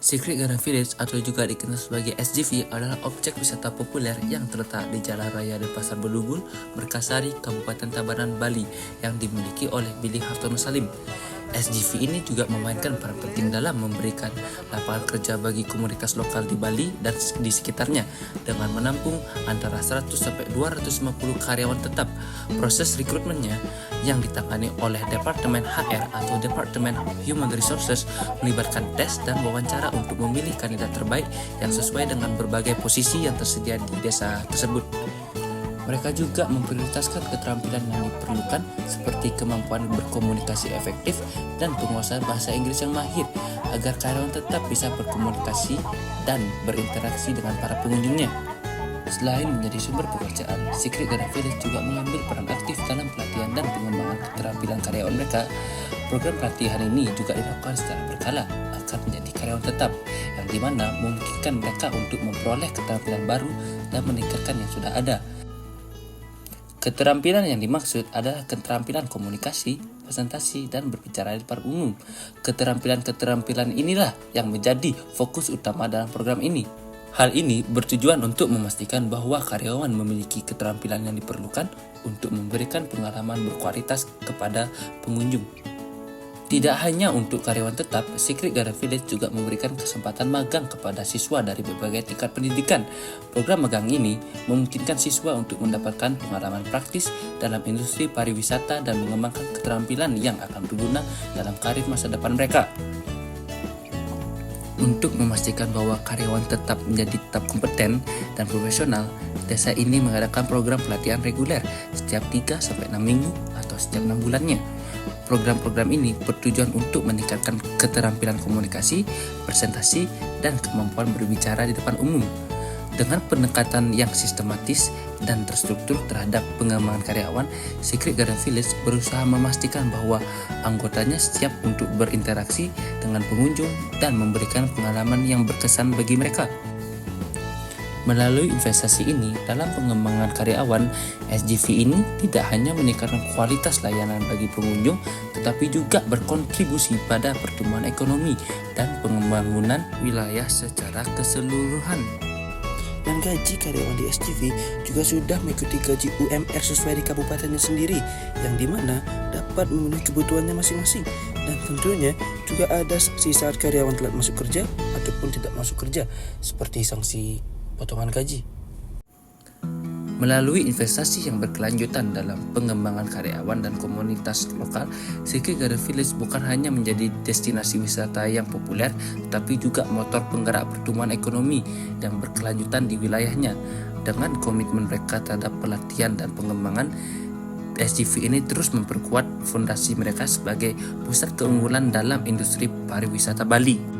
Secret Garden Village atau juga dikenal sebagai SGV adalah objek wisata populer yang terletak di Jalan Raya Denpasar Bedugul, Merkasari, Kabupaten Tabanan, Bali yang dimiliki oleh Billy Hartono Salim. SGV ini juga memainkan peran penting dalam memberikan lapangan kerja bagi komunitas lokal di Bali dan di sekitarnya dengan menampung antara 100 sampai 250 karyawan tetap. Proses rekrutmennya yang ditangani oleh Departemen HR atau Departemen Human Resources melibatkan tes dan wawancara untuk memilih kandidat terbaik yang sesuai dengan berbagai posisi yang tersedia di desa tersebut. Mereka juga memprioritaskan keterampilan yang diperlukan seperti kemampuan berkomunikasi efektif dan penguasaan bahasa Inggris yang mahir agar karyawan tetap bisa berkomunikasi dan berinteraksi dengan para pengunjungnya. Selain menjadi sumber pekerjaan, Secret Garden Village juga mengambil peran aktif dalam pelatihan dan pengembangan keterampilan karyawan mereka. Program pelatihan ini juga dilakukan secara berkala agar menjadi karyawan tetap, yang dimana memungkinkan mereka untuk memperoleh keterampilan baru dan meningkatkan yang sudah ada. Keterampilan yang dimaksud adalah keterampilan komunikasi, presentasi, dan berbicara di depan umum. Keterampilan-keterampilan inilah yang menjadi fokus utama dalam program ini. Hal ini bertujuan untuk memastikan bahwa karyawan memiliki keterampilan yang diperlukan untuk memberikan pengalaman berkualitas kepada pengunjung. Tidak hanya untuk karyawan tetap, Secret Garden Village juga memberikan kesempatan magang kepada siswa dari berbagai tingkat pendidikan. Program magang ini memungkinkan siswa untuk mendapatkan pengalaman praktis dalam industri pariwisata dan mengembangkan keterampilan yang akan berguna dalam karir masa depan mereka. Untuk memastikan bahwa karyawan tetap tetap kompeten dan profesional, desa ini mengadakan program pelatihan reguler setiap 3-6 minggu atau setiap 6 bulannya. Program-program ini bertujuan untuk meningkatkan keterampilan komunikasi, presentasi, dan kemampuan berbicara di depan umum. Dengan pendekatan yang sistematis dan terstruktur terhadap pengembangan karyawan, Secret Garden Village berusaha memastikan bahwa anggotanya siap untuk berinteraksi dengan pengunjung dan memberikan pengalaman yang berkesan bagi mereka. Melalui investasi ini dalam pengembangan karyawan, SGV ini tidak hanya meningkatkan kualitas layanan bagi pengunjung, tetapi juga berkontribusi pada pertumbuhan ekonomi dan pembangunan wilayah secara keseluruhan. Dan gaji karyawan di SGV juga sudah mengikuti gaji UMR sesuai di kabupatennya sendiri, yang dimana dapat memenuhi kebutuhannya masing-masing. Dan tentunya juga ada sanksi saat karyawan telat masuk kerja ataupun tidak masuk kerja, seperti sanksi potongan gaji. Melalui investasi yang berkelanjutan dalam pengembangan karyawan dan komunitas lokal, Secret Garden Village bukan hanya menjadi destinasi wisata yang populer, tetapi juga motor penggerak pertumbuhan ekonomi yang berkelanjutan di wilayahnya. Dengan komitmen mereka terhadap pelatihan dan pengembangan, SGV ini terus memperkuat fondasi mereka sebagai pusat keunggulan dalam industri pariwisata Bali.